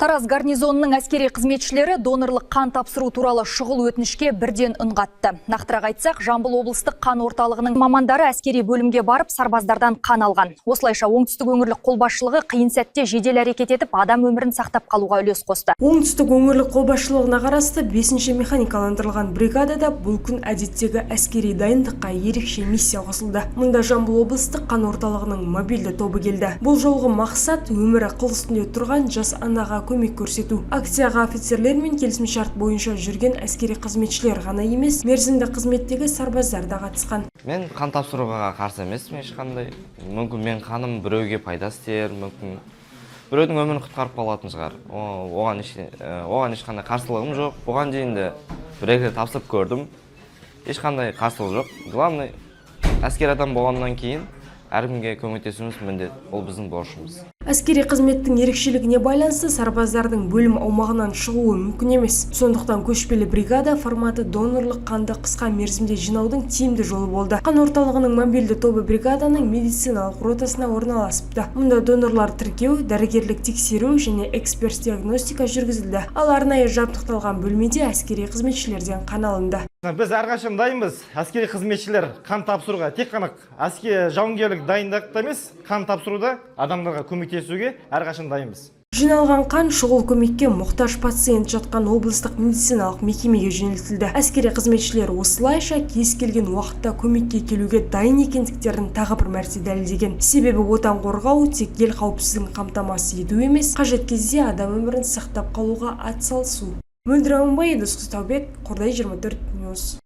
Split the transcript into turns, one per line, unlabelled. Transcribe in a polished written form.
Тараз гарнизонының әскери қызметшілері донорлық қан тапсыру туралы шұғыл өтінішке бірден үн қатты. Нақтырақ айтсақ, Жамбыл облыстық қан орталығының мамандары әскери бөлімге барып сарбаздардан қан алған. Осылайша оңтүстік өңірлік қолбасшылығы қиын сәтте жедел әрекет етіп, адам өмірін сақтап қалуға үлес қосты.
Оңтүстік өңірлік қолбасшылығына қарасты 5-ші механикаландырылған бригадада бұл күн әдеттегі әскери дайындыққа ерекше миссия қосылды. Мұнда Жамбыл облыстық қан орталығының мобильді тобы келді. Бұл жолғы мақсат өмірі қыл үстінде тұрған жас анаға көмек көрсету. Акцияға офицерлер мен келісімшарт бойынша жүрген әскери қызметшілер ғана емес, мерзімді қызметтегі сарбаздар да қатысқан.
Мен қан тапсыруға қарсы емеспін ешқандай. Мүмкін мен қаным біреуге пайдасы тиер, мүмкін біреудің өмірін құтқарып қалатын шығар. Оған ешқандай қарсылығым жоқ. Бұған дейін де бір-екі рет тапсырып көрдім. Ешқандай қарсылық жоқ. Главный, әскер адам болғаннан кейін әркімге көмектесуіміз міндет, ол біздің борышымыз.
Әскери қызметтің ерекшелігіне байланысты сарбаздардың бөлім аумағынан шығуы мүмкін емес. Сондықтан көшпелі бригада форматы донорлық қанды қысқа мерзімде жинаудың тиімді жолы болды. Қан орталығының мобильді тобы бригаданың медициналық ротасына орналасыпты. Мұнда донорлар тіркеу, дәрігерлік тексеру және эксперт-диагностика жүргізілді. Ал арнайы жабдықталған бөлмеде әскери қызметшілерден қан алынды.
Біз әрқашан дайынбыз. Әскери қызметшілер қан тапсыруға тек қана әскери жауынгерлік дайындықта емес, қан тапсыруда адамдарға көмектесуге әрқашан дайынбыз.
Жиналған қан шұғыл көмекке мұқтаж пациент жатқан облыстық медициналық мекемеге жөнелтілді. Әскери қызметшілер осылайша кез келген уақытта көмекке келуге дайын екендіктерін тағы бір мәрте дәлелдеген. Себебі отан қорғау тек ел қауіпсіздігін қамтамасыз ету емес, қажет кезде адам өмірін сақтап қалуға атсалысу. Мөлдір Аманбай, Еділ Құстаубек, Қордай 24 Ньюс.